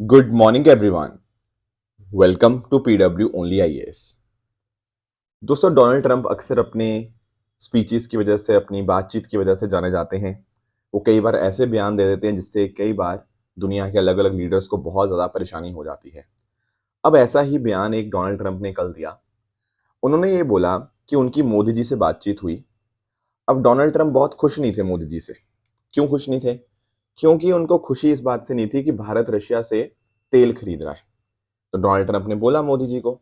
Good morning everyone. Welcome to PW only IAS. दोस्तों, Donald Trump अक्सर अपने speeches की वजह से, अपनी बातचीत की वजह से जाने जाते हैं। वो कई बार ऐसे बयान दे देते हैं जिससे कई बार दुनिया के अलग अलग लीडर्स को बहुत ज़्यादा परेशानी हो जाती है। अब ऐसा ही बयान एक डोनाल्ड ट्रंप ने कल दिया। उन्होंने ये बोला कि उनकी मोदी जी से बातचीत हुई। अब डोनाल्ड ट्रंप बहुत खुश नहीं थे मोदी जी से। क्यों खुश नहीं थे? क्योंकि उनको खुशी इस बात से नहीं थी कि भारत रशिया से तेल खरीद रहा है। तो डोनाल्ड ट्रंप ने बोला मोदी जी को,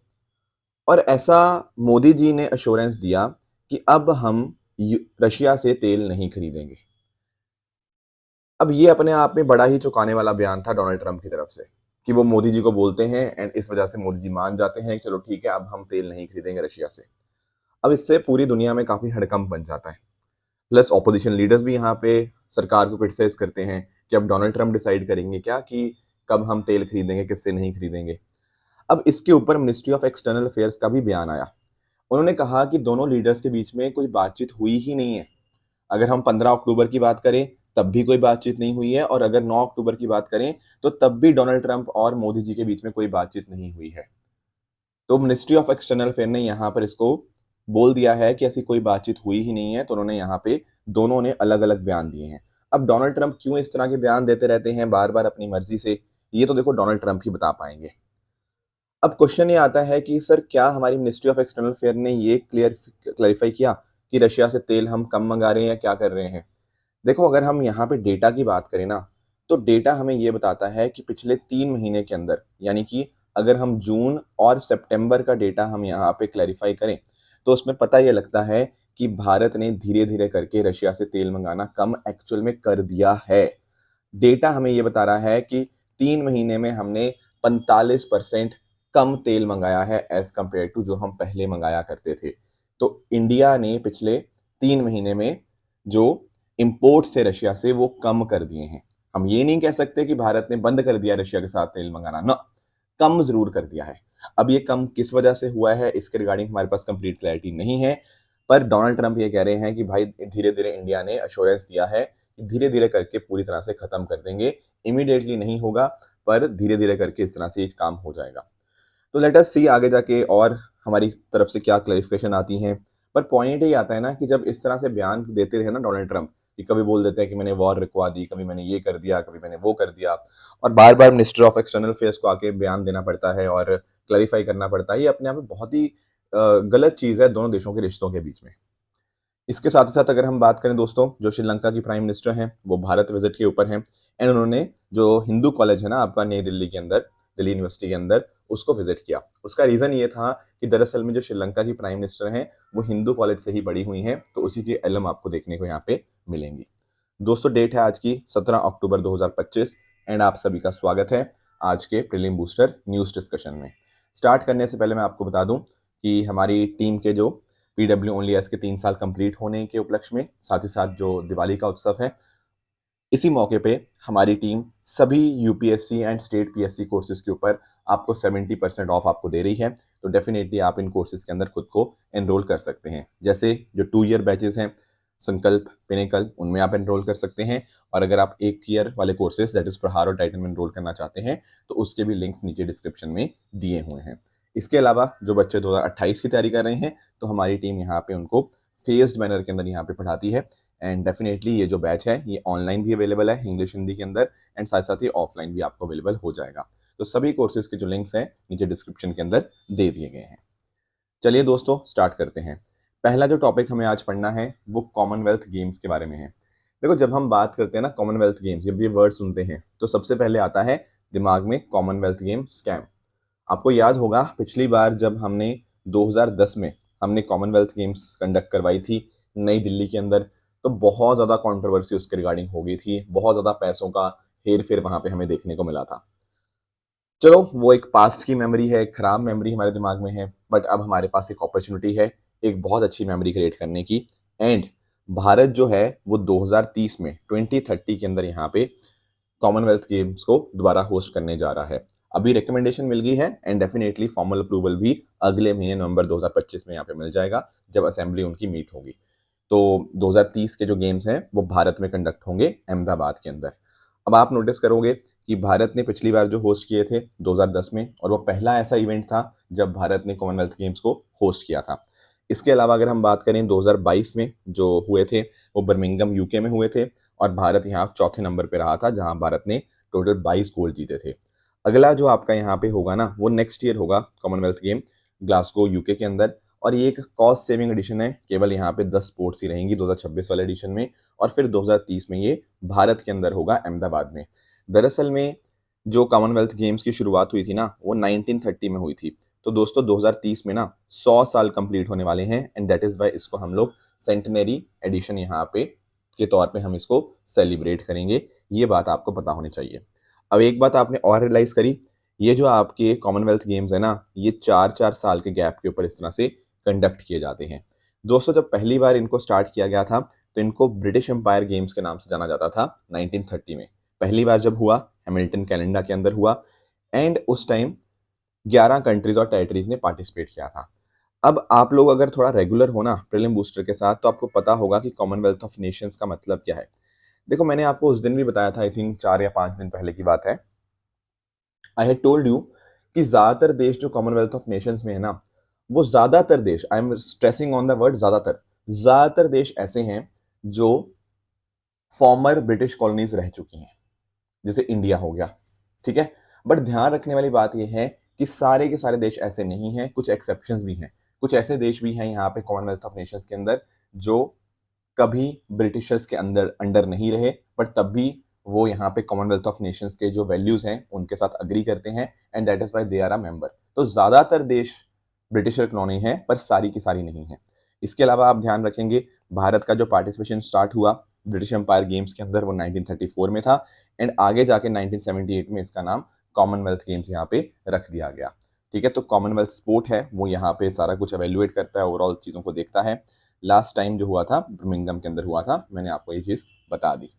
और ऐसा मोदी जी ने अश्योरेंस दिया कि अब हम रशिया से तेल नहीं खरीदेंगे। अब ये अपने आप में बड़ा ही चौंकाने वाला बयान था डोनाल्ड ट्रंप की तरफ से, कि वो मोदी जी को बोलते हैं एंड इस वजह से मोदी जी मान जाते हैं, चलो ठीक है अब हम तेल नहीं खरीदेंगे रशिया से। अब इससे पूरी दुनिया में काफी हड़कंप बन जाता है। प्लस ऑपोजिशन लीडर्स भी यहाँ पे सरकार को क्रिटिसाइज करते हैं कि अब डोनाल्ड ट्रंप डिसाइड करेंगे क्या कि कब हम तेल खरीदेंगे, किससे नहीं खरीदेंगे। अब इसके ऊपर मिनिस्ट्री ऑफ एक्सटर्नल अफेयर्स का भी बयान आया। उन्होंने कहा कि दोनों लीडर्स के बीच में कोई बातचीत हुई ही नहीं है। अगर हम 15 अक्टूबर की बात करें तब भी कोई बातचीत नहीं हुई है, और अगर 9 अक्टूबर की बात करें तो तब भी डोनाल्ड ट्रंप और मोदी जी के बीच में कोई बातचीत नहीं हुई है। तो मिनिस्ट्री ऑफ एक्सटर्नल अफेयर ने यहाँ पर इसको बोल दिया है कि ऐसी कोई बातचीत हुई ही नहीं है। तो उन्होंने यहाँ पे दोनों ने अलग अलग बयान दिए हैं। अब डोनाल्ड ट्रंप क्यों इस तरह के बयान देते रहते हैं बार बार अपनी मर्जी से, ये तो देखो डोनाल्ड ट्रंप ही बता पाएंगे। अब क्वेश्चन ये आता है कि सर क्या हमारी मिनिस्ट्री ऑफ एक्सटर्नल अफेयर ने ये क्लैरिफाई किया कि रशिया से तेल हम कम मंगा रहे हैं या क्या कर रहे हैं? देखो, अगर हम यहाँ पे डेटा की बात करें ना, तो डेटा हमें ये बताता है कि पिछले 3 महीने के अंदर, यानी कि अगर हम जून और सितंबर का डेटा हम यहाँ पे क्लैरिफाई करें, तो उसमें पता ये लगता है कि भारत ने धीरे धीरे करके रशिया से तेल मंगाना कम एक्चुअल में कर दिया है। डेटा हमें ये बता रहा है कि 3 महीने में हमने 45% कम तेल मंगाया है एज कंपेयर टू जो हम पहले मंगाया करते थे। तो इंडिया ने पिछले 3 महीने में जो इंपोर्ट्स थे रशिया से वो कम कर दिए हैं। हम ये नहीं कह सकते कि भारत ने बंद कर दिया रशिया के साथ तेल मंगाना, ना, कम जरूर कर दिया है। अब ये कम किस वजह से हुआ है इसके रिगार्डिंग हमारे पास कंप्लीट क्लैरिटी नहीं है। पर डोनाल्ड ट्रंप ये कह रहे हैं कि भाई धीरे धीरे इंडिया ने अश्योरेंस दिया है कि धीरे धीरे करके पूरी तरह से खत्म कर देंगे। इमीडिएटली नहीं होगा, पर धीरे धीरे करके इस तरह से ये काम हो जाएगा। तो लेट अस सी आगे जाके और हमारी तरफ से क्या क्लैरिफिकेशन आती हैं। पर पॉइंट ये आता है ना कि जब इस तरह से बयान देते रहे ना डोनाल्ड ट्रंप, कि कभी बोल देते हैं कि मैंने वॉर रुकवा दी, कभी मैंने ये कर दिया, कभी मैंने वो कर दिया, और बार बार मिनिस्टर ऑफ एक्सटर्नल अफेयर्स को आके बयान देना पड़ता है और क्लैरिफाई करना पड़ता है, ये अपने आप में बहुत ही गलत चीज़ है दोनों देशों के रिश्तों के बीच में। इसके साथ ही साथ अगर हम बात करें दोस्तों, जो श्रीलंका की प्राइम मिनिस्टर हैं वो भारत विजिट के ऊपर हैं, एंड उन्होंने जो हिंदू कॉलेज है ना आपका नई दिल्ली के अंदर, दिल्ली यूनिवर्सिटी के अंदर, उसको विजिट किया। उसका रीजन ये था कि दरअसल में जो श्रीलंका की प्राइम मिनिस्टर हैं वो हिंदू कॉलेज से ही पढ़ी हुई हैं, तो उसी की एलम आपको देखने को यहाँ पे मिलेंगी। दोस्तों, डेट है आज की 17 अक्टूबर 2025, एंड आप सभी का स्वागत है आज के प्रीलिम बूस्टर न्यूज डिस्कशन में। स्टार्ट करने से पहले मैं आपको बता दूं कि हमारी टीम के जो पीडब्ल्यू ओनली एस के 3 साल कंप्लीट होने के उपलक्ष्य में, साथ ही साथ जो दिवाली का उत्सव है, इसी मौके पे हमारी टीम सभी UPSC and state PSC courses के ऊपर आपको 70% ऑफ आपको दे रही है। तो डेफिनेटली आप इन कोर्सेज के अंदर खुद को एनरोल कर सकते हैं। जैसे जो 2 ईयर बैचेस हैं, संकल्प, पिनेकल, उनमें आप एनरोल कर सकते हैं। और अगर आप 1 ईयर वाले कोर्सेज दैट इज प्रहार और टाइटन में एनरोल करना चाहते हैं तो उसके भी लिंक्स नीचे डिस्क्रिप्शन में दिए हुए हैं। इसके अलावा जो बच्चे 2028 की तैयारी कर रहे हैं, तो हमारी टीम यहाँ पे उनको फेज्ड मैनर के अंदर यहाँ पे पढ़ाती है। एंड डेफिनेटली ये जो बैच है ये ऑनलाइन भी अवेलेबल है इंग्लिश हिंदी के अंदर, एंड साथ साथ ही ऑफलाइन भी आपको अवेलेबल हो जाएगा। तो सभी कोर्सेज के जो लिंक्स हैं नीचे डिस्क्रिप्शन के अंदर दे दिए गए हैं। चलिए दोस्तों, स्टार्ट करते हैं। पहला जो टॉपिक हमें आज पढ़ना है वो कॉमनवेल्थ गेम्स के बारे में है। देखो, जब हम बात करते हैं ना कॉमनवेल्थ गेम्स, जब ये वर्ड सुनते हैं तो सबसे पहले आता है दिमाग में कॉमनवेल्थ गेम स्कैम। आपको याद होगा पिछली बार जब हमने 2010 में हमने कॉमनवेल्थ गेम्स कंडक्ट करवाई थी नई दिल्ली के अंदर, तो बहुत ज़्यादा कंट्रोवर्सी उसके रिगार्डिंग हो गई थी। बहुत ज़्यादा पैसों का हेर फेर वहाँ पे हमें देखने को मिला था। चलो, वो एक पास्ट की मेमोरी है, एक खराब मेमोरी हमारे दिमाग में है, बट अब हमारे पास एक अपॉर्चुनिटी है एक बहुत अच्छी मेमोरी क्रिएट करने की। एंड भारत जो है वो 2030 में 2030 के अंदर यहाँ पे कॉमनवेल्थ गेम्स को दोबारा होस्ट करने जा रहा है। अभी रिकमेंडेशन मिल गई है एंड डेफिनेटली फॉर्मल अप्रूवल भी अगले महीने नवंबर 2025 में यहाँ पे मिल जाएगा जब असेंबली उनकी मीट होगी। तो 2030 के जो गेम्स हैं वो भारत में कंडक्ट होंगे अहमदाबाद के अंदर। अब आप नोटिस करोगे कि भारत ने पिछली बार जो होस्ट किए थे 2010 में, और वो पहला ऐसा इवेंट था जब भारत ने कॉमनवेल्थ गेम्स को होस्ट किया था। इसके अलावा अगर हम बात करें 2022 में जो हुए थे, वो बर्मिंघम यूके में हुए थे, और भारत यहाँ चौथे नंबर पे रहा था, जहाँ भारत ने टोटल 22 गोल्ड जीते थे। अगला जो आपका यहाँ पे होगा ना, वो नेक्स्ट ईयर होगा कॉमनवेल्थ गेम ग्लासगो यूके के अंदर, और ये एक कॉस्ट सेविंग एडिशन है, केवल यहाँ पे 10 स्पोर्ट्स ही रहेंगी 2026 वाले एडिशन में, और फिर 2030 में ये भारत के अंदर होगा अहमदाबाद में। दरअसल में जो कॉमनवेल्थ गेम्स की शुरुआत हुई थी ना, वो 1930 में हुई थी। तो दोस्तों 2030 में ना 100 साल कंप्लीट होने वाले हैं, एंड दैट इज वाई इसको हम लोग सेंटेनरी एडिशन यहाँ पे के तौर पे हम इसको सेलिब्रेट करेंगे। ये बात आपको पता होनी चाहिए। अब एक बात आपने और रियलाइज करी, ये जो आपके कॉमनवेल्थ गेम्स है ना, ये 4-4 साल के गैप के ऊपर इस तरह से कंडक्ट किए जाते हैं। दोस्तों जब पहली बार इनको स्टार्ट किया गया था, तो इनको ब्रिटिश एम्पायर गेम्स के नाम से जाना जाता था 1930 में। पहली बार जब हुआ, हैमिल्टन कनाडा के अंदर हुआ, एंड उस टाइम 11 कंट्रीज और टेरिटरीज ने पार्टिसिपेट किया था। अब आप लोग अगर थोड़ा रेगुलर हो ना प्रीलिम बूस्टर के साथ, तो आपको पता होगा कि कॉमनवेल्थ ऑफ नेशंस का मतलब क्या है। देखो मैंने आपको उस दिन भी बताया था, आई थिंक 4 या 5 दिन पहले की बात है। आई हैड टोल्ड यू कि ज्यादातर देश जो कॉमनवेल्थ ऑफ नेशंस में है ना, वो ज्यादातर देश, I am stressing on the word ज्यादातर, ज्यादातर देश ऐसे हैं जो फॉर्मर ब्रिटिश कॉलोनीज रह चुकी हैं, जैसे इंडिया हो गया, ठीक है। बट ध्यान रखने वाली बात यह है कि सारे के सारे देश ऐसे नहीं हैं, कुछ एक्सेप्शंस भी हैं। कुछ ऐसे देश भी हैं यहाँ पे कॉमनवेल्थ ऑफ नेशंस के अंदर जो कभी ब्रिटिशर्स के अंदर अंडर नहीं रहे, बट तब भी वो यहाँ पे कॉमनवेल्थ ऑफ नेशंस के जो वैल्यूज हैं उनके साथ अग्री करते हैं, and that is why they are a member. तो ज्यादातर देश ब्रिटिशर कॉलोनी है, पर सारी की सारी नहीं है। इसके अलावा आप ध्यान रखेंगे, भारत का जो पार्टिसिपेशन स्टार्ट हुआ ब्रिटिश एम्पायर गेम्स के अंदर, वो 1934 में था, एंड आगे जाके 1978 में इसका नाम कॉमनवेल्थ गेम्स यहाँ पे रख दिया गया। ठीक है, तो कॉमनवेल्थ स्पोर्ट है, वो यहाँ पे सारा कुछ एवेल्युएट करता है, ओवरऑल चीज़ों को देखता है। लास्ट टाइम जो हुआ था बर्मिंघम के अंदर हुआ था, मैंने आपको ये चीज़ बता दी।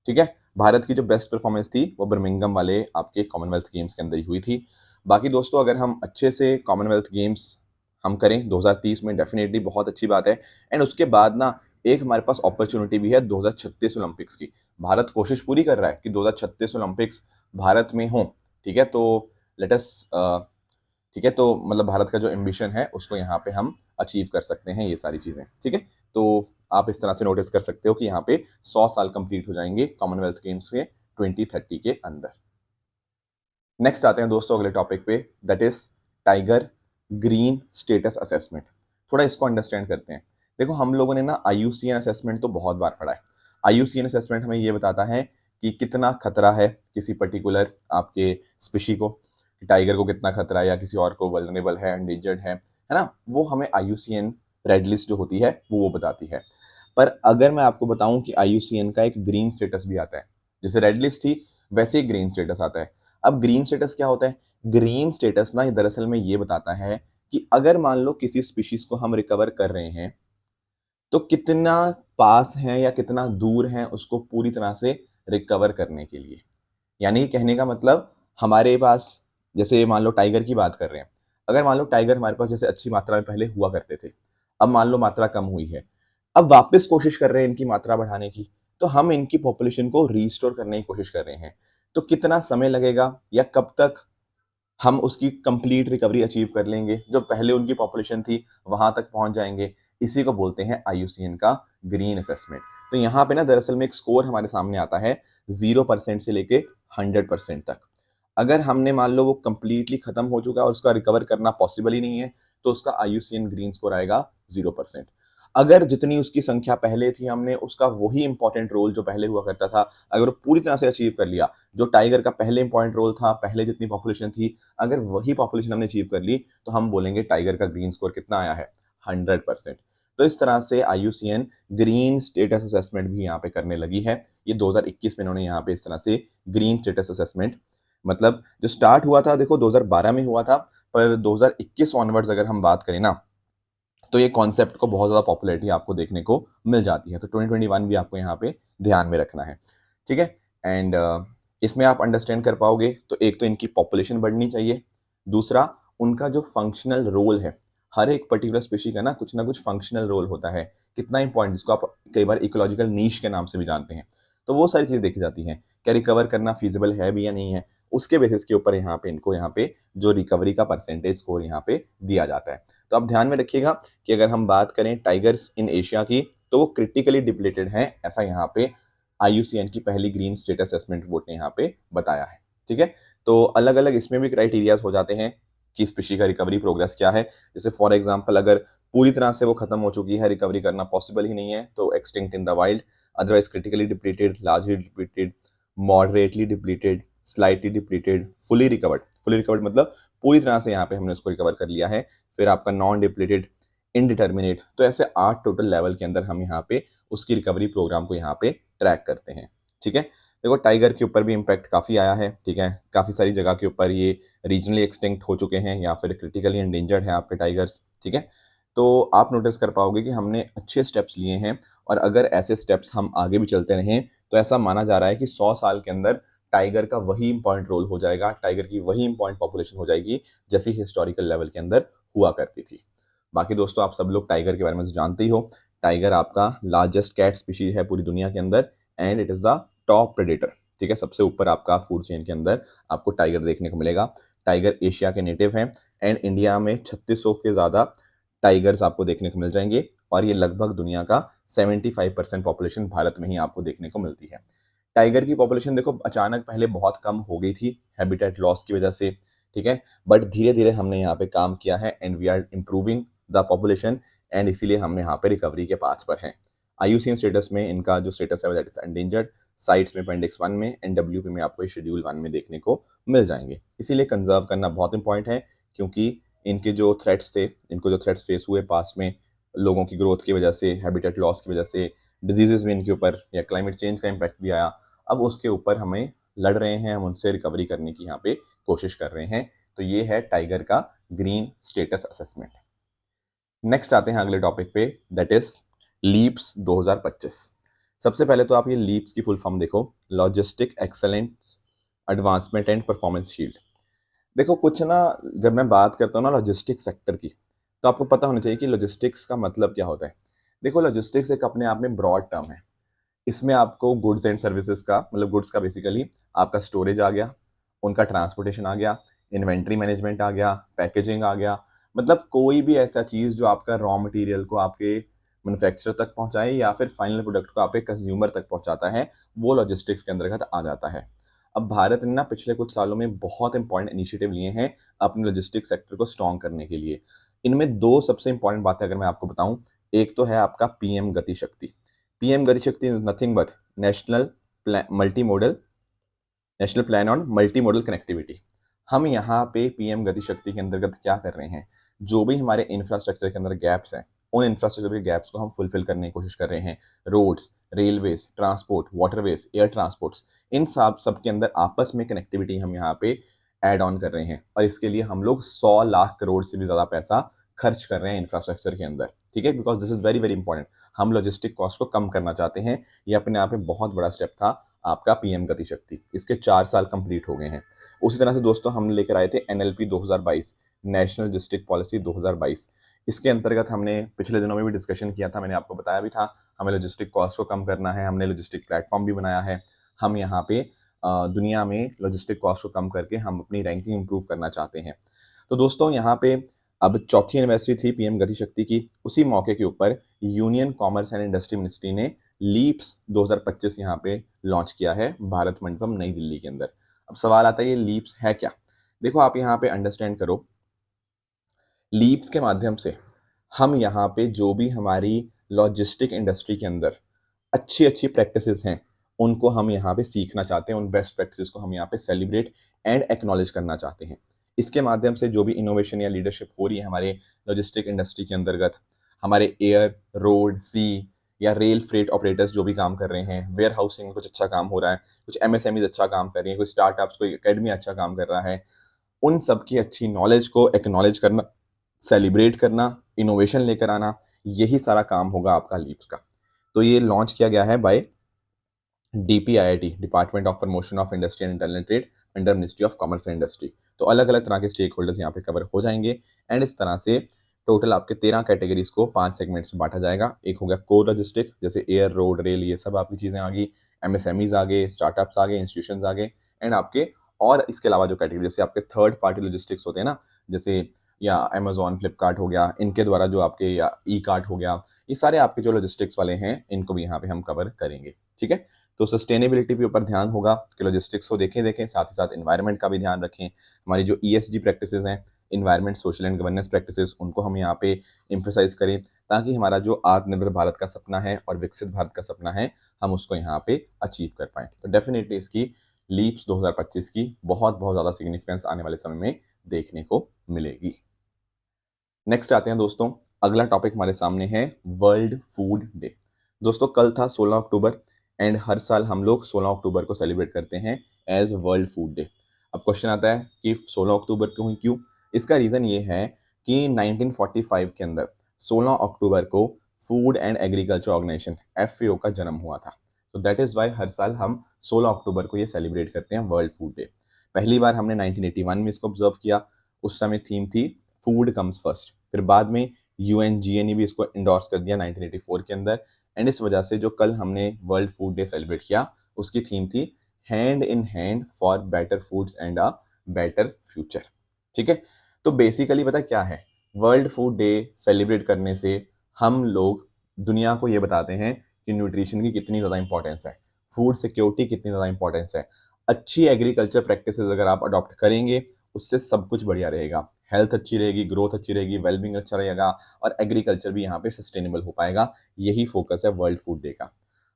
ठीक है, भारत की जो बेस्ट परफॉर्मेंस थी वो बर्मिंघम वाले आपके कॉमनवेल्थ गेम्स के अंदर ही हुई थी। बाकी दोस्तों अगर हम अच्छे से कॉमनवेल्थ गेम्स हम करें 2030 में, डेफिनेटली बहुत अच्छी बात है। एंड उसके बाद ना एक हमारे पास अपॉर्चुनिटी भी है 2036 ओलंपिक्स की। भारत कोशिश पूरी कर रहा है कि 2036 ओलंपिक्स भारत में हो। ठीक है, तो लेट अस ठीक है, तो मतलब भारत का जो एम्बिशन है उसको यहाँ पे हम अचीव कर सकते हैं, ये सारी चीज़ें। ठीक है, तो आप इस तरह से नोटिस कर सकते हो कि यहाँ पे 100 साल कंप्लीट हो जाएंगे कॉमनवेल्थ गेम्स के 2030 के अंदर। नेक्स्ट आते हैं दोस्तों अगले टॉपिक पे, that is tiger green status assessment. थोड़ा इसको अंडरस्टैंड करते हैं। देखो हम लोगों ने ना IUCN असेसमेंट तो बहुत बार पढ़ा है। IUCN असेसमेंट हमें ये बताता है कि कितना खतरा है किसी पर्टिकुलर आपके स्पीशी को, टाइगर को कितना खतरा है, या किसी और को वल्नरेबल है, एंडेंजर्ड है ना, वो हमें IUCN रेड लिस्ट जो होती है वो बताती है। पर अगर मैं आपको बताऊं कि IUCN का एक ग्रीन स्टेटस भी आता है, जैसे रेड लिस्ट थी वैसे ही ग्रीन स्टेटस आता है। अब ग्रीन स्टेटस क्या होता है? ग्रीन स्टेटस ना दरअसल में ये बताता है कि अगर मान लो किसी स्पीशीज को हम रिकवर कर रहे हैं, तो कितना पास है या कितना दूर है उसको पूरी तरह से रिकवर करने के लिए। यानी कि कहने का मतलब, हमारे पास जैसे मान लो टाइगर की बात कर रहे हैं, अगर मान लो टाइगर हमारे पास जैसे अच्छी मात्रा में पहले हुआ करते थे, अब मान लो मात्रा कम हुई है, अब वापस कोशिश कर रहे हैं इनकी मात्रा बढ़ाने की, तो हम इनकी पॉपुलेशन को रीस्टोर करने की कोशिश कर रहे हैं। तो कितना समय लगेगा या कब तक हम उसकी कंप्लीट रिकवरी अचीव कर लेंगे, जो पहले उनकी पॉपुलेशन थी वहां तक पहुंच जाएंगे, इसी को बोलते हैं IUCN का ग्रीन असेसमेंट। तो यहाँ पे ना दरअसल में एक स्कोर हमारे सामने आता है 0% से लेके 100% तक। अगर हमने मान लो वो कंप्लीटली खत्म हो चुका है और उसका रिकवर करना पॉसिबल ही नहीं है, तो उसका IUCN ग्रीन स्कोर आएगा 0%। अगर जितनी उसकी संख्या पहले थी, हमने उसका वही इंपॉर्टेंट रोल जो पहले हुआ करता था, अगर वो पूरी तरह से अचीव कर लिया, जो टाइगर का पहले इंपॉर्टेंट रोल था, पहले जितनी पॉपुलेशन थी, अगर वही पॉपुलेशन हमने अचीव कर ली, तो हम बोलेंगे टाइगर का ग्रीन स्कोर कितना आया है, 100%। तो इस तरह से IUCN ग्रीन स्टेटस असेसमेंट भी यहाँ पे करने लगी है। ये 2021 में इन्होंने यहाँ पे इस तरह से ग्रीन स्टेटस असेसमेंट, मतलब जो स्टार्ट हुआ था देखो 2012 में हुआ था, पर 2021 ऑनवर्ड्स अगर हम बात करें ना, तो ये कॉन्सेप्ट को बहुत ज़्यादा पॉपुलैरिटी आपको देखने को मिल जाती है। तो 2021 भी आपको यहाँ पे ध्यान में रखना है। ठीक है, एंड इसमें आप अंडरस्टैंड कर पाओगे, तो एक तो इनकी पॉपुलेशन बढ़नी चाहिए, दूसरा उनका जो फंक्शनल रोल है, हर एक पर्टिकुलर स्पीशी का ना कुछ फंक्शनल रोल होता है। कितना इंपॉर्टेंट, जिसको आप कई बार इकोलॉजिकल नीश के नाम से भी जानते हैं। तो वो सारी चीज़ देखी जाती हैं, क्या रिकवर करना फीजिबल है भी या नहीं है, उसके बेसिस के ऊपर यहाँ पे इनको यहाँ पे जो रिकवरी का परसेंटेज स्कोर यहाँ पे दिया जाता है। तो आप ध्यान में रखिएगा कि अगर हम बात करें टाइगर्स इन एशिया की, तो वो क्रिटिकली डिप्लीटेड हैं, ऐसा यहाँ पे IUCN की पहली ग्रीन स्टेटस असेसमेंट रिपोर्ट ने यहाँ पे बताया है। ठीक है, तो अलग अलग इसमें भी क्राइटेरियाज हो जाते हैं कि स्पीशी का रिकवरी प्रोग्रेस क्या है। जैसे फॉर एग्जांपल अगर पूरी तरह से वो खत्म हो चुकी है, रिकवरी करना पॉसिबल ही नहीं है, तो extinct in the wild, otherwise critically depleted, largely depleted, moderately depleted, slightly depleted, fully recovered. Fully recovered मतलब पूरी तरह से यहाँ पे हमने उसको रिकवर कर लिया है। फिर आपका नॉन डिप्लीटेड, इनडिटर्मिनेट, तो ऐसे 8 टोटल लेवल के अंदर हम यहाँ पे उसकी रिकवरी प्रोग्राम को यहाँ पे ट्रैक करते हैं। ठीक है, देखो टाइगर के ऊपर भी इम्पैक्ट काफ़ी आया है। ठीक है, काफ़ी सारी जगह के ऊपर ये रीजनली एक्सटिंक्ट हो चुके हैं या फिर क्रिटिकली एंडेंजर्ड हैं आपके टाइगर्स। ठीक है, तो आप नोटिस कर पाओगे कि हमने अच्छे स्टेप्स लिए हैं, और अगर ऐसे स्टेप्स हम आगे भी चलते रहें तो ऐसा माना जा रहा है कि 100 साल के अंदर टाइगर का वही इंपॉर्टेंट रोल हो जाएगा, टाइगर की वही इंपॉर्टेंट पॉपुलेशन हो जाएगी जैसी हिस्टोरिकल लेवल के अंदर हुआ करती थी। बाकी दोस्तों आप सब लोग टाइगर के बारे में तो जानते ही हो, टाइगर आपका लार्जेस्ट कैट स्पीशीज है पूरी दुनिया के अंदर, and it is the top predator. ठीक है, सबसे ऊपर आपका फूड चेन के अंदर आपको टाइगर देखने को मिलेगा। टाइगर एशिया के नेटिव हैं, एंड इंडिया में 3600 के ज़्यादा टाइगर्स आपको देखने को मिल जाएंगे, और ये लगभग दुनिया का 75% पॉपुलेशन भारत में ही आपको देखने को मिलती है। टाइगर की पॉपुलेशन देखो अचानक पहले बहुत कम हो गई थी हैबिटेट लॉस की वजह से। ठीक है, बट धीरे धीरे हमने यहाँ पे काम किया है, and we are improving the population, and इसीलिए हम यहाँ पे रिकवरी के पाथ पर हैं। IUCN स्टेटस में इनका जो स्टेटस है दैट इज एंडेंजर्ड, साइट्स में अपेंडिक्स 1 में, एंड WP में आपको शेड्यूल 1 में देखने को मिल जाएंगे। इसीलिए कंजर्व करना बहुत इंपॉर्टेंट है, क्योंकि इनके जो थ्रेट्स थे, इनको जो थ्रेट्स फेस हुए पास्ट में लोगों की ग्रोथ की वजह से, हैबिटेट लॉस की वजह से, डिजीजेज में इनके ऊपर, या क्लाइमेट चेंज का इम्पैक्ट भी आया, अब उसके ऊपर हमें लड़ रहे हैं, हम उनसे रिकवरी करने की यहाँ पे कोशिश कर रहे हैं। तो ये है टाइगर का ग्रीन स्टेटस असेसमेंट। नेक्स्ट आते हैं अगले टॉपिक पे, दैट इज लीप्स 2025। सबसे पहले तो आप ये लीप्स की फुल फॉर्म देखो, logistic excellence advancement and performance shield. देखो कुछ ना, जब मैं बात करता हूँ ना लॉजिस्टिक सेक्टर की, तो आपको पता होना चाहिए कि लॉजिस्टिक्स का मतलब क्या होता है। देखो लॉजिस्टिक्स एक अपने आप में ब्रॉड टर्म है। इसमें आपको गुड्स एंड सर्विसेज का मतलब गुड्स का बेसिकली आपका स्टोरेज आ गया, उनका ट्रांसपोर्टेशन आ गया, इन्वेंट्री मैनेजमेंट आ गया, पैकेजिंग आ गया, मतलब कोई भी ऐसा चीज़ जो आपका रॉ मटेरियल को आपके मैन्युफैक्चरर तक पहुंचाए या फिर फाइनल प्रोडक्ट को आपके कंज्यूमर तक पहुंचाता है, वो लॉजिस्टिक्स के अंतर्गत आ जाता है। अब भारत ने ना पिछले कुछ सालों में बहुत इंपॉर्टेंट इनिशिएटिव लिए हैं अपने लॉजिस्टिक सेक्टर को स्ट्रॉन्ग करने के लिए। इनमें दो सबसे इंपॉर्टेंट बातें अगर मैं आपको बताऊं, एक तो है आपका PM गति शक्ति। PM गति शक्ति is nothing but national multi modal national plan on multi modal connectivity. हम यहाँ पे PM गति शक्ति के अंतर्गत क्या कर रहे हैं, जो भी हमारे इंफ्रास्ट्रक्चर के अंदर गैप्स हैं, उन इंफ्रास्ट्रक्चर के गैप्स को हम फुलफिल करने की कोशिश कर रहे हैं। Roads, railways, transport, waterways, air transports, इन सब के अंदर आपस में कनेक्टिविटी हम यहाँ पे ऐड ऑन कर रहे हैं, और इसके लिए हम लोग 100 लाख करोड़ से भी ज़्यादा पैसा खर्च कर रहे हैं इंफ्रास्ट्रक्चर के अंदर। ठीक है, because this is very very important. हम लॉजिस्टिक कॉस्ट को कम करना चाहते हैं। ये अपने आप में बहुत बड़ा स्टेप था आपका PM गति शक्ति। इसके 4 साल कंप्लीट हो गए हैं। उसी तरह से दोस्तों हम लेकर आए थे NLP 2022, नेशनल लॉजिस्टिक पॉलिसी 2022। इसके अंतर्गत हमने पिछले दिनों में भी डिस्कशन किया था, मैंने आपको बताया भी था, हमें लॉजिस्टिक कॉस्ट को कम करना है, हमने लॉजिस्टिक प्लेटफॉर्म भी बनाया है। हम यहाँ पे दुनिया में लॉजिस्टिक कॉस्ट को कम करके हम अपनी रैंकिंग इंप्रूव करना चाहते हैं। तो दोस्तों यहाँ पे अब चौथी एनिवर्सरी थी PM गति शक्ति की। उसी मौके के ऊपर union commerce and industry ministry ने लीप्स 2025 यहाँ पे लॉन्च किया है भारत मंडपम नई दिल्ली के अंदर। अब सवाल आता है ये लीप्स है क्या। देखो आप यहाँ पे अंडरस्टैंड करो, लीप्स के माध्यम से हम यहाँ पे जो भी हमारी लॉजिस्टिक इंडस्ट्री के अंदर अच्छी अच्छी प्रैक्टिसेस हैं, उनको हम यहाँ पे सीखना चाहते हैं, उन बेस्ट प्रैक्टिसेस को हम यहाँ पे सेलिब्रेट एंड एक्नॉलेज करना चाहते हैं। इसके माध्यम से जो भी इनोवेशन या लीडरशिप हो रही है हमारे लॉजिस्टिक इंडस्ट्री के अंतर्गत, हमारे एयर, रोड, सी या रेल फ्रेट ऑपरेटर्स जो भी काम कर रहे हैं, वेयर हाउसिंग में कुछ अच्छा काम हो रहा है, कुछ MSMEs अच्छा काम कर रही हैं, कुछ स्टार्टअप्स, कोई एकेडमी अच्छा काम कर रहा है, उन सब की अच्छी नॉलेज को एक्नॉलेज करना, सेलिब्रेट करना, इनोवेशन लेकर आना, यही सारा काम होगा आपका लीप्स का। तो ये लॉन्च किया गया है by DPIIT, department of promotion of industry and international trade, under ministry of commerce and industry. तो अलग अलग तरह के स्टेक होल्डर्स यहाँ पे कवर हो जाएंगे, एंड इस तरह से टोटल आपके 13 कैटेगरीज को 5 सेगमेंट्स में बांटा जाएगा। एक हो गया कोर लॉजिस्टिक, जैसे एयर, रोड, रेल, ये सब आपकी चीज़ें आ गई। एमएसएमईज आ गए, स्टार्टअप्स आ गए, इंस्टीट्यूशंस आ गए, एंड आपके और इसके अलावा जो कैटेगरी जैसे आपके थर्ड पार्टी लॉजिस्टिक्स होते हैं ना, जैसे या अमेजोन, फ्लिपकार्ट हो गया, इनके द्वारा जो आपके, या ई कार्ट हो गया, ये सारे आपके जो लॉजिस्टिक्स वाले हैं इनको भी यहाँ पे हम कवर करेंगे। ठीक है, तो सस्टेनेबिलिटी के ऊपर ध्यान होगा कि लॉजिस्टिक्स को देखें, साथ ही साथ इन्वायरमेंट का भी ध्यान रखें। हमारी जो ईएसजी प्रैक्टिसेस हैं, environment social and governance practices, उनको हम यहाँ पे इम्फेसाइज करें, ताकि हमारा जो आत्मनिर्भर भारत का सपना है और विकसित भारत का सपना है, हम उसको यहाँ पे अचीव कर पाएँ। तो डेफिनेटली इसकी लीप्स 2025 की बहुत बहुत ज़्यादा सिग्निफिकेंस आने वाले समय में देखने को मिलेगी। नेक्स्ट आते हैं दोस्तों, अगला टॉपिक हमारे सामने है वर्ल्ड फूड डे। दोस्तों कल था 16 अक्टूबर, एंड हर साल हम लोग 16 अक्टूबर को सेलिब्रेट करते हैं एज वर्ल्ड फूड डे। अब क्वेश्चन आता है कि 16 अक्टूबर क्यों? इसका रीज़न ये है कि 1945 के अंदर 16 अक्टूबर को food and agriculture organisation FAO का जन्म हुआ था। तो दैट इज़ वाई हर साल हम 16 अक्टूबर को ये सेलिब्रेट करते हैं वर्ल्ड फूड डे। पहली बार हमने 1981 में इसको ऑब्जर्व किया, उस समय थीम थी फूड कम्स फर्स्ट। फिर बाद में UNGA ने भी इसको इंडोर्स कर दिया 1984 के अंदर, एंड इस वजह से जो कल हमने वर्ल्ड फूड डे सेलिब्रेट किया उसकी थीम थी hand in hand for better foods and a better future. ठीक है, तो बेसिकली पता क्या है, वर्ल्ड फूड डे सेलिब्रेट करने से हम लोग दुनिया को ये बताते हैं कि न्यूट्रिशन की कितनी ज़्यादा इंपॉर्टेंस है, फूड सिक्योरिटी कितनी ज़्यादा इंपॉर्टेंस है। अच्छी एग्रीकल्चर प्रैक्टिसेस अगर आप अडॉप्ट करेंगे, उससे सब कुछ बढ़िया रहेगा, हेल्थ अच्छी रहेगी, ग्रोथ अच्छी रहेगी, वेलबींग अच्छा रहेगा, और एग्रीकल्चर भी यहाँ पे सस्टेनेबल हो पाएगा। यही फोकस है वर्ल्ड फूड डे का।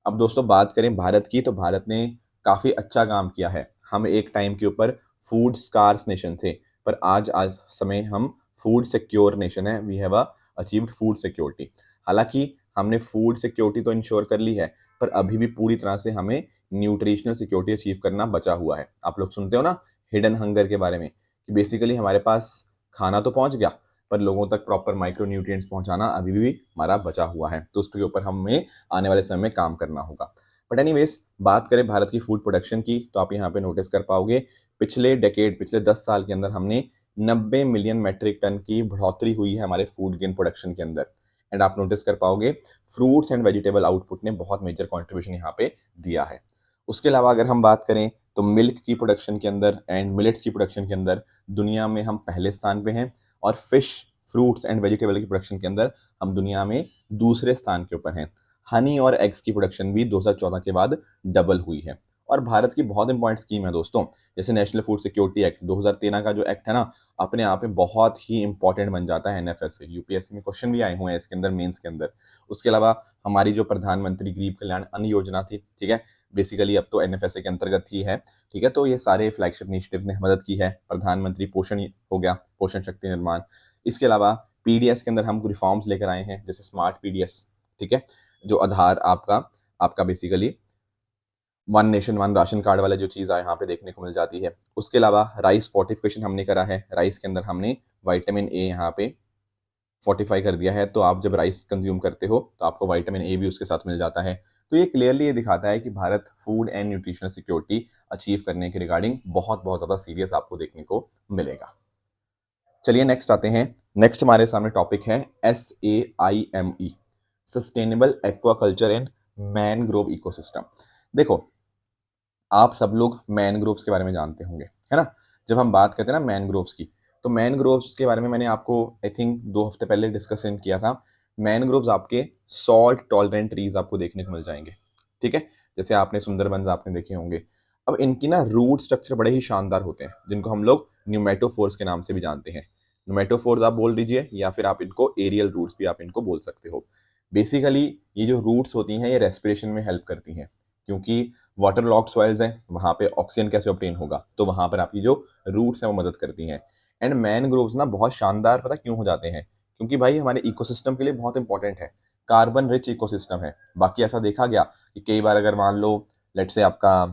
अब दोस्तों बात करें भारत की, तो भारत ने काफ़ी अच्छा काम किया है। हम एक टाइम के ऊपर फूड स्कार्स नेशन थे, पर आज समय हम फूड सिक्योर नेशन है। We have achieved food security. हालांकि हमने फूड सिक्योरिटी तो इंश्योर कर ली है, पर अभी भी पूरी तरह से हमें न्यूट्रिशनल सिक्योरिटी अचीव करना बचा हुआ है। आप लोग सुनते हो ना हिडन हंगर के बारे में, कि बेसिकली हमारे पास खाना तो पहुंच गया, पर लोगों तक प्रॉपर माइक्रो न्यूट्रिएंट्स पहुंचाना अभी भी हमारा बचा हुआ है। तो उसके ऊपर हमें आने वाले समय में काम करना होगा। बट एनीवेज, बात करें भारत की फूड प्रोडक्शन की, तो आप यहाँ पे नोटिस कर पाओगे पिछले 10 साल के अंदर हमने 90 मिलियन मेट्रिक टन की बढ़ोतरी हुई है हमारे फूड गेन प्रोडक्शन के अंदर। एंड आप नोटिस कर पाओगे फ्रूट्स एंड वेजिटेबल आउटपुट ने बहुत मेजर कॉन्ट्रीब्यूशन यहाँ पे दिया है। उसके अलावा अगर हम बात करें तो मिल्क की प्रोडक्शन के अंदर एंड मिलेट्स की प्रोडक्शन के अंदर दुनिया में हम पहले स्थान पे हैं, और फिश, फ्रूट्स एंड वेजिटेबल की प्रोडक्शन के अंदर हम दुनिया में दूसरे स्थान के ऊपर हैं। हनी और एग्स की प्रोडक्शन भी 2014 के बाद डबल हुई है। और भारत की बहुत इंपॉर्टेंट स्कीम है दोस्तों, जैसे नेशनल फूड सिक्योरिटी एक्ट 2013 का जो एक्ट है ना, अपने आप में बहुत ही इंपॉर्टेंट बन जाता है NFS से। UPSC में क्वेश्चन भी आए हुए हैं इसके अंदर, मेंस के अंदर। उसके अलावा हमारी जो प्रधानमंत्री गरीब कल्याण अन्न योजना थी, ठीक है, बेसिकली अब तो NFSA के अंतर्गत ही है। ठीक है, तो ये सारे फ्लैगशिप इनिशिएटिव ने मदद की है। प्रधानमंत्री पोषण हो गया, पोषण शक्ति निर्माण। इसके अलावा PDS के अंदर हम रिफॉर्म्स लेकर आए हैं, जैसे स्मार्ट PDS। ठीक है, जो आधार आपका आपका basically one nation one ration card वाला जो चीज़ यहाँ पे देखने को मिल जाती है। उसके अलावा राइस फोर्टिफिकेशन हमने करा है, राइस के अंदर हमने विटामिन A यहाँ पे फोर्टिफाई कर दिया है। तो आप जब राइस कंज्यूम करते हो तो आपको विटामिन A भी उसके साथ मिल जाता है। तो ये क्लियरली ये दिखाता है कि Bharat food and nutritional security achieve करने के रिगार्डिंग बहुत बहुत ज़्यादा सीरियस आपको देखने को मिलेगा। चलिए नेक्स्ट आते हैं। नेक्स्ट हमारे सामने टॉपिक है SAIME, sustainable aquaculture and mangrove ecosystem. देखो, आप सब लोग मैनग्रोव्स के बारे में जानते होंगे, है ना। जब हम बात करते हैं ना मैनग्रोव्स की, तो मैनग्रोव्स के बारे में मैंने आपको आई थिंक 2 हफ्ते पहले डिस्कशन किया था। मैनग्रोव्स आपके सॉल्ट टॉलरेंट ट्रीज आपको देखने को मिल जाएंगे। ठीक है, जैसे आपने सुंदरबंस आपने देखे होंगे। अब इनकी ना रूट स्ट्रक्चर बड़े ही शानदार होते हैं, जिनको हम लोग न्यूमेटोफोर्स के नाम से भी जानते हैं। न्यूमेटोफोर्स आप बोल दीजिए, या फिर आप इनको एरियल रूट्स भी आप इनको बोल सकते हो। बेसिकली ये जो रूट्स होती हैं ये रेस्पिरेशन में हेल्प करती हैं, क्योंकि वाटर लॉक्ड सॉइल्स हैं, वहाँ पे ऑक्सीजन कैसे ऑब्टेन होगा, तो वहाँ पर आपकी जो रूट्स हैं वो मदद करती हैं। एंड मैनग्रोव्स ना बहुत शानदार पता क्यों हो जाते हैं, क्योंकि भाई हमारे इकोसिस्टम के लिए बहुत इंपॉर्टेंट है, कार्बन रिच इकोसिस्टम है। बाकी ऐसा देखा गया कि कई बार अगर मान लो लेट से आपका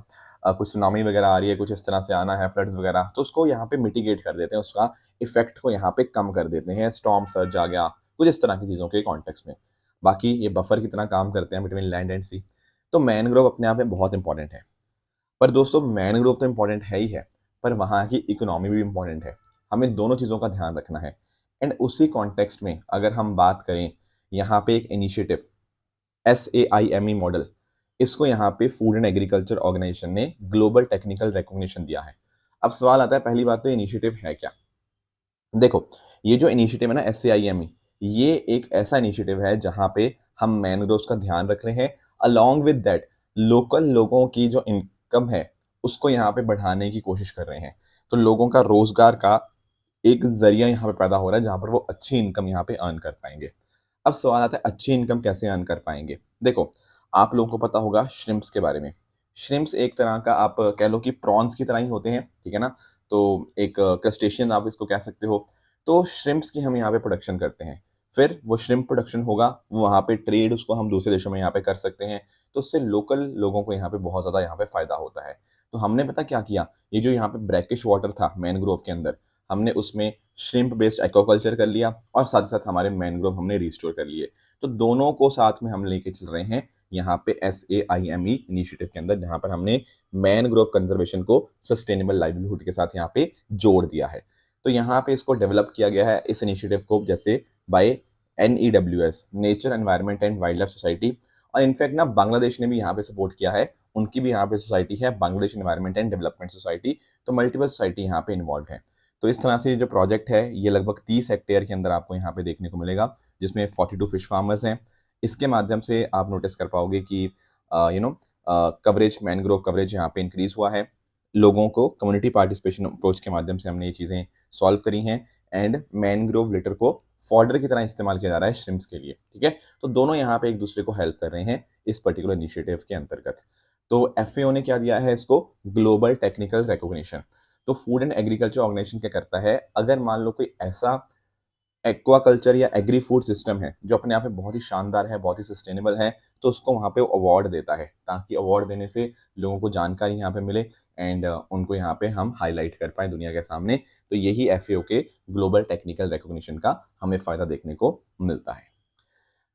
कुछ सुनामी वगैरह आ रही है, कुछ इस तरह से आना है, फ्लड्स वगैरह, तो उसको यहाँ पे मिटिगेट कर देते हैं, उसका इफेक्ट को यहाँ पे कम कर देते हैं। स्टॉर्म सर्ज आ गया, कुछ इस तरह की चीज़ों के कॉन्टेक्स्ट में। बाकी ये बफर की तरह काम करते हैं बिटवीन लैंड एंड सी। तो मैनग्रोव अपने आप में बहुत इंपॉर्टेंट है। पर दोस्तों मैनग्रोव तो इंपॉर्टेंट है ही है, पर वहाँ की इकोनॉमी भी इंपॉर्टेंट है। हमें दोनों चीज़ों का ध्यान रखना है। एंड उसी कॉन्टेक्स्ट में अगर हम बात करें, यहाँ पे एक इनिशिएटिव SAIME मॉडल, इसको यहाँ पे फूड एंड एग्रीकल्चर ऑर्गेनाइजेशन ने ग्लोबल टेक्निकल रिकॉग्निशन दिया है। अब सवाल आता है, पहली बात तो इनिशिएटिव है क्या? देखो, ये जो इनिशिएटिव है ना SAIME, ये एक ऐसा इनिशिएटिव है जहाँ पे हम मैंग्रोव्स का ध्यान रख रहे हैं, अलोंग विद दैट लोकल लोगों की जो इनकम है, उसको यहाँ पे बढ़ाने की कोशिश कर रहे हैं। तो लोगों का रोज़गार का एक ज़रिया यहाँ पे पैदा हो रहा है, जहाँ पर वो अच्छी इनकम यहाँ पे अर्न कर पाएँगे। अब सवाल आता है, अच्छी इनकम कैसे अर्न कर पाएँगे? देखो, आप लोगों को पता होगा श्रिम्प्स के बारे में। श्रिम्प्स एक तरह का आप कह लो कि प्रॉन्स की तरह ही होते हैं, ठीक है ना? तो एक क्रस्टेशियन आप इसको कह सकते हो। तो श्रिम्प्स की हम यहाँ पे प्रोडक्शन करते हैं। फिर वो श्रिम्प प्रोडक्शन होगा, वहाँ पे ट्रेड उसको हम दूसरे देशों में यहाँ पे कर सकते हैं। तो उससे लोकल लोगों को यहाँ पे बहुत ज़्यादा यहाँ पे फ़ायदा होता है। तो हमने पता क्या किया, ये जो यहाँ पे ब्रैकिश वाटर था मैंग्रोव के अंदर, हमने उसमें श्रिम्प बेस्ड एक्वाकल्चर कर लिया और साथ ही साथ हमारे मैंग्रोव हमने रिस्टोर कर लिए। तो दोनों को साथ में हम लेके चल रहे हैं यहाँ पे SAIME इनिशिएटिव के अंदर, जहाँ पर हमने मैनग्रोव कंजर्वेशन को सस्टेनेबल लाइवलीहुड के साथ यहाँ पे जोड़ दिया है। तो यहाँ पे इसको डेवलप किया गया है इस इनिशिएटिव को, जैसे by NEWS, nature environment and wildlife society, और इनफैक्ट ना बांग्लादेश ने भी यहाँ पे सपोर्ट किया है। उनकी भी यहाँ पे सोसाइटी है, Bangladesh environment and development society. तो मल्टीपल सोसाइटी यहाँ पे इन्वॉल्व है। तो इस तरह से ये जो प्रोजेक्ट है, ये लगभग 30 हेक्टेयर के अंदर आपको यहाँ पे देखने को मिलेगा, जिसमें 42 फिश फार्मर्स हैं। इसके माध्यम से आप नोटिस कर पाओगे कि कवरेज, मैनग्रोव कवरेज यहाँ पे इंक्रीज हुआ है। लोगों को कम्युनिटी पार्टिसिपेशन अप्रोच के माध्यम से हमने ये चीज़ें सॉल्व करी हैं, एंड मैनग्रोव लिटर को फॉडर की तरह इस्तेमाल किया जा रहा है श्रिम्प्स के लिए, ठीक है? तो दोनों यहाँ पे एक दूसरे को हेल्प कर रहे हैं इस पर्टिकुलर इनिशिएटिव के अंतर्गत। तो FAO ने क्या दिया है इसको, ग्लोबल टेक्निकल रिकॉग्निशन। तो फूड एंड एग्रीकल्चर ऑर्गेनाइजेशन क्या करता है, अगर मान लो कोई ऐसा एक्वाकल्चर या एग्री फूड सिस्टम है जो अपने आप में बहुत ही शानदार है, बहुत ही सस्टेनेबल है, तो उसको वहाँ पे अवार्ड देता है, ताकि अवार्ड देने से लोगों को जानकारी यहाँ पे मिले, एंड उनको यहाँ पे हम हाईलाइट कर पाए दुनिया के सामने। तो यही FAO के ग्लोबल टेक्निकल रिकॉग्निशन का हमें फ़ायदा देखने को मिलता है।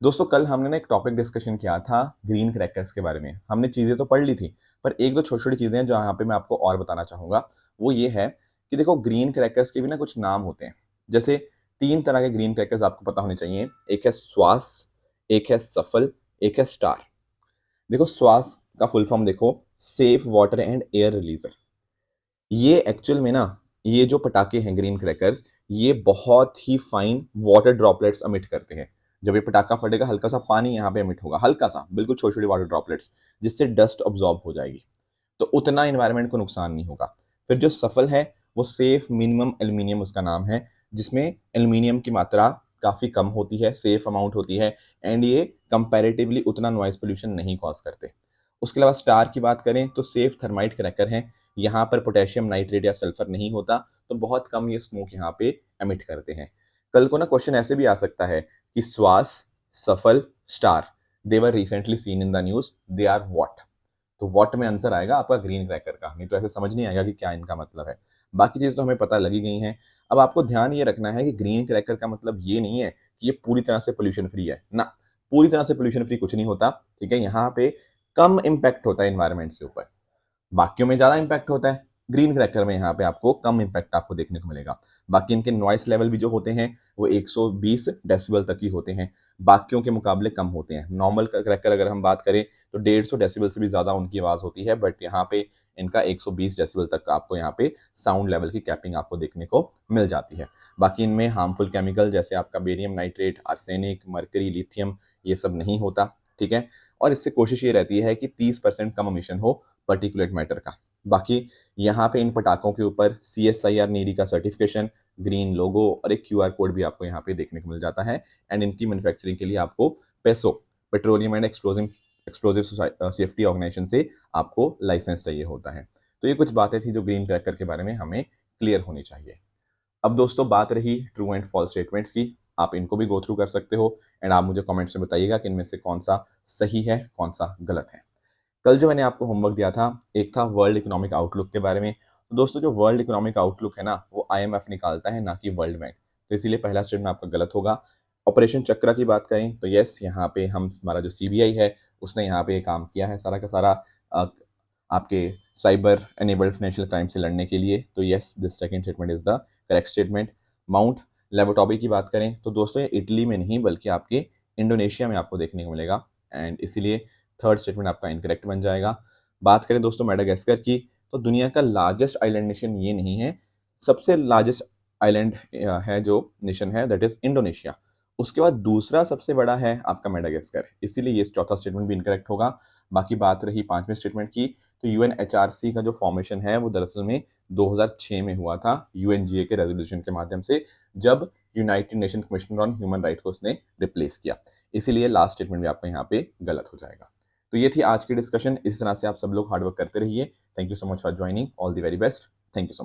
दोस्तों, कल हमने ना एक टॉपिक डिस्कशन किया था ग्रीन क्रैकर्स के बारे में। हमने चीज़ें तो पढ़ ली थी, पर एक दो छोटी छोटी चीज़ें हैं जो यहाँ पे मैं आपको और बताना चाहूँगा। वो ये है कि देखो, ग्रीन क्रैकर्स के भी ना कुछ नाम होते हैं। जैसे 3 तरह के ग्रीन क्रैकर्स आपको पता होने चाहिए। एक है स्वास, एक है सफल, एक है स्टार। देखो, स्वास का फुल फॉर्म देखो, सेफ वाटर एंड एयर रिलीजर। ये एक्चुअल में ना, ये जो पटाखे हैं ग्रीन क्रैकर्स, ये बहुत ही फाइन वाटर ड्रॉपलेट्स एमिट करते हैं। जब ये पटाखा फटेगा, हल्का सा पानी यहाँ पे एमिट होगा, हल्का सा, बिल्कुल छोटी छोटी वाटर ड्रॉपलेट्स, जिससे डस्ट ऑब्जॉर्ब हो जाएगी। तो उतना एनवायरनमेंट को नुकसान नहीं होगा। फिर जो सफल है, वो सेफ मिनिमम एल्यूमिनियम उसका नाम है, जिसमें एल्यूमिनियम की मात्रा काफ़ी कम होती है, सेफ अमाउंट होती है, एंड ये कंपैरेटिवली उतना नॉइज पोल्यूशन नहीं कॉज करते। उसके अलावा स्टार की बात करें तो सेफ थर्माइट क्रैकर हैं। यहाँ पर पोटेशियम नाइट्रेट या सल्फर नहीं होता, तो बहुत कम ये स्मोक यहाँ पे एमिट करते हैं। कल को ना क्वेश्चन ऐसे भी आ सकता है कि Shwas, Safal, star, they were recently seen in the news, they are what? तो व्हाट में आंसर आएगा आपका ग्रीन क्रैकर का, नहीं तो ऐसे समझ नहीं आएगा कि क्या इनका मतलब है। बाकी चीज़ तो हमें पता लगी गई हैं। अब आपको ध्यान ये रखना है कि ग्रीन क्रैकर का मतलब ये नहीं है कि ये पूरी तरह से पोल्यूशन फ्री है ना। पूरी तरह से पोल्यूशन फ्री कुछ नहीं होता, ठीक है? यहाँ पे कम इम्पैक्ट होता है इन्वायरमेंट के ऊपर, बाकियों में ज़्यादा इम्पैक्ट होता है। ग्रीन क्रैकर में यहाँ पे आपको कम इम्पैक्ट आपको देखने को मिलेगा। बाकी इनके नॉइस लेवल भी जो होते हैं, वो 120 डेसिबल तक ही होते हैं, बाकियों के मुकाबले कम होते हैं। नॉर्मल क्रैकर अगर हम बात करें तो 150 डेसिबल से भी ज़्यादा उनकी आवाज़ होती है, बट यहाँ पे इनका 120 डेसिबल तक आपको यहाँ पे साउंड लेवल की कैपिंग आपको देखने को मिल जाती है। बाकी इनमें हार्मफुल केमिकल जैसे आपका barium nitrate, arsenic, mercury, lithium, ये सब नहीं होता, ठीक है? और इससे कोशिश ये रहती है कि 30% कम एमिशन हो पर्टिकुलेट मैटर का। बाकी यहाँ पे इन पटाखों के ऊपर CSIR नीरी का सर्टिफिकेशन, ग्रीन लोगो और एक QR कोड भी आपको यहाँ पे देखने को मिल जाता है, एंड इनकी मैन्युफैक्चरिंग के लिए आपको PESO, petroleum and explosive safety organisation से आपको लाइसेंस चाहिए होता है। तो ये कुछ बातें थी जो ग्रीन क्रैकर के बारे में हमें क्लियर होनी चाहिए। अब दोस्तों, बात रही ट्रू एंड फॉल्स स्टेटमेंट्स की, आप इनको भी गो थ्रू कर सकते हो, एंड आप मुझे कमेंट्स में बताइएगा कि इनमें से कौन सा सही है, कौन सा गलत है। कल जो मैंने आपको होमवर्क दिया था, एक था वर्ल्ड इकोनॉमिक आउटलुक के बारे में। तो दोस्तों, जो वर्ल्ड इकोनॉमिक आउटलुक है ना, वो IMF निकालता है, ना कि वर्ल्ड बैंक। तो इसीलिए पहला स्टेटमेंट आपका गलत होगा। ऑपरेशन चक्रा की बात करें तो यस, यहाँ पे हम, हमारा जो CBI है, उसने यहाँ पे काम किया है सारा का सारा अ, आपके साइबर एनेबल्ड फाइनेंशियल क्राइम से लड़ने के लिए। तो yes, this second statement is the correct statement. Mount Lewotobi की बात करें तो दोस्तों, ये इटली में नहीं बल्कि आपके इंडोनेशिया में आपको देखने को मिलेगा, एंड इसीलिए थर्ड स्टेटमेंट आपका इनकरेक्ट बन जाएगा। बात करें दोस्तों मेडागास्कर की, तो दुनिया का लार्जेस्ट आइलैंड नेशन ये नहीं है, सबसे लार्जेस्ट आइलैंड है जो नेशन है दैट इज इंडोनेशिया। उसके बाद दूसरा सबसे बड़ा है आपका मेडागास्कर, इसीलिए ये चौथा स्टेटमेंट भी इनकरेक्ट होगा। बाकी बात रही पांचवें स्टेटमेंट की, तो यूएनएचआरसी का जो फॉर्मेशन है वो दरअसल में 2006 में हुआ था यूएनजीए के रेजोल्यूशन के माध्यम से, जब United nation commissioner on human right को उसने रिप्लेस किया। इसीलिए लास्ट स्टेटमेंट भी आपका यहाँ पे गलत हो जाएगा। तो ये थी आज की डिस्कशन। इस तरह से आप सब लोग हार्डवर्क करते रहिए। Thank you so much for joining. All the very best. Thank you so much.